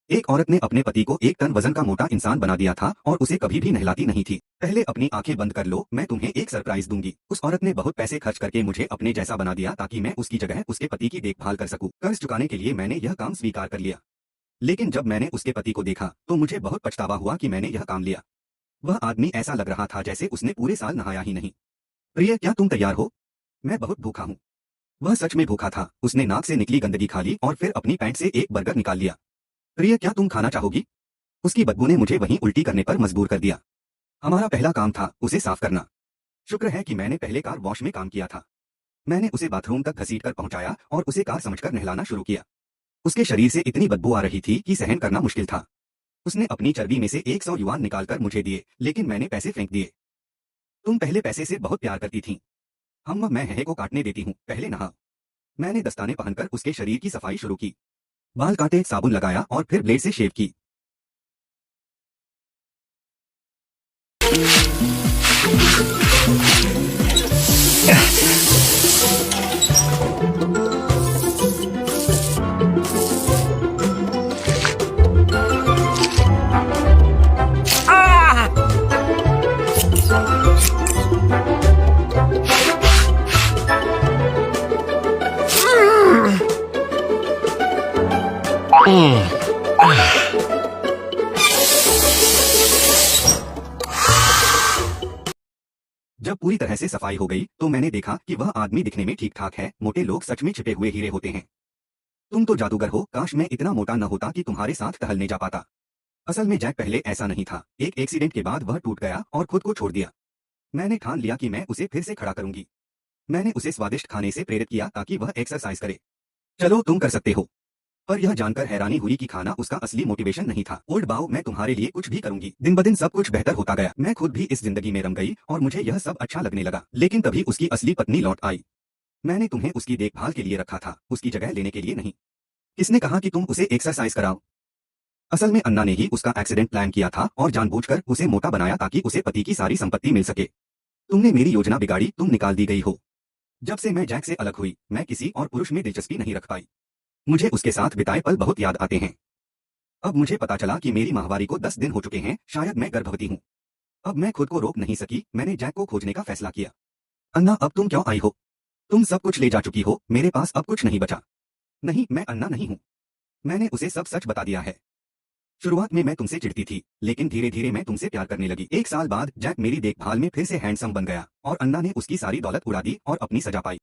एक औरत ने अपने पति को 1 टन वजन का मोटा इंसान बना दिया था और उसे कभी भी नहलाती नहीं थी। पहले अपनी आंखें बंद कर लो, मैं तुम्हें एक सरप्राइज दूंगी। उस औरत ने बहुत पैसे खर्च करके मुझे अपने जैसा बना दिया ताकि मैं उसकी जगह उसके पति की देखभाल कर सकूं। कर्ज चुकाने के लिए मैंने यह काम स्वीकार कर लिया। लेकिन जब मैंने उसके पति को देखा तो मुझे बहुत पछतावा हुआ कि मैंने यह काम लिया। वह आदमी ऐसा लग रहा था जैसे उसने पूरे साल नहाया ही नहीं। प्रिय, क्या तुम तैयार हो? मैं बहुत भूखा हूँ। वह सच में भूखा था। उसने नाक से निकली गंदगी खा ली और फिर अपनी पैंट से एक बर्गर निकाल लिया। प्रिय, क्या तुम खाना चाहोगी? उसकी बदबू ने मुझे वहीं उल्टी करने पर मजबूर कर दिया। हमारा पहला काम था उसे साफ करना। शुक्र है कि मैंने पहले कार वॉश में काम किया था। मैंने उसे बाथरूम तक घसीटकर पहुंचाया और उसे कार समझकर नहलाना शुरू किया। उसके शरीर से इतनी बदबू आ रही थी कि सहन करना मुश्किल था। उसने अपनी चर्बी में से 100 युआन निकालकर मुझे दिए, लेकिन मैंने पैसे फेंक दिए। तुम पहले पैसे से बहुत प्यार करती थी। मैं है को काटने देती हूँ, पहले नहा। मैंने दस्ताने पहनकर उसके शरीर की सफाई शुरू की। बाल काटे, साबुन लगाया और फिर ब्लेड से शेव की। जब पूरी तरह से सफाई हो गई तो मैंने देखा कि वह आदमी दिखने में ठीक ठाक है। मोटे लोग सच में छिपे हुए हीरे होते हैं। तुम तो जादूगर हो। काश मैं इतना मोटा न होता कि तुम्हारे साथ टहलने जा पाता। असल में जैक पहले ऐसा नहीं था। एक एक्सीडेंट के बाद वह टूट गया और खुद को छोड़ दिया। मैंने ठान लिया कि मैं उसे फिर से खड़ा करूंगी। मैंने उसे स्वादिष्ट खाने से प्रेरित किया ताकि वह एक्सरसाइज करे। चलो, तुम कर सकते हो। पर यह जानकर हैरानी हुई कि खाना उसका असली मोटिवेशन नहीं था। ओल्ड बाऊ, मैं तुम्हारे लिए कुछ भी करूंगी। दिन ब दिन सब कुछ बेहतर होता गया। मैं खुद भी इस जिंदगी में रम गई और मुझे यह सब अच्छा लगने लगा। लेकिन तभी उसकी असली पत्नी लौट आई। मैंने तुम्हें उसकी देखभाल के लिए रखा था, उसकी जगह लेने के लिए नहीं। किसने कहा कि तुम उसे एक्सरसाइज कराओ? असल में अन्ना ने ही उसका एक्सीडेंट प्लान किया था और जानबूझकर उसे मोटा बनाया ताकि उसे पति की सारी संपत्ति मिल सके। तुमने मेरी योजना बिगाड़ी, तुम निकाल दी गई हो। जब से मैं जैक से अलग हुई, मैं किसी और पुरुष में दिलचस्पी नहीं रख पाई। मुझे उसके साथ बिताए पल बहुत याद आते हैं। अब मुझे पता चला कि मेरी माहवारी को 10 दिन हो चुके हैं, शायद मैं गर्भवती हूँ। अब मैं खुद को रोक नहीं सकी। मैंने जैक को खोजने का फैसला किया। अन्ना, अब तुम क्यों आई हो? तुम सब कुछ ले जा चुकी हो, मेरे पास अब कुछ नहीं बचा। नहीं, मैं अन्ना नहीं हूँ। मैंने उसे सब सच बता दिया है। शुरुआत में मैं तुमसे चिढ़ती थी, लेकिन धीरे धीरे मैं तुमसे प्यार करने लगी। 1 साल बाद जैक मेरी देखभाल में फिर से हैंडसम बन गया और अन्ना ने उसकी सारी दौलत उड़ा दी और अपनी सजा पाई।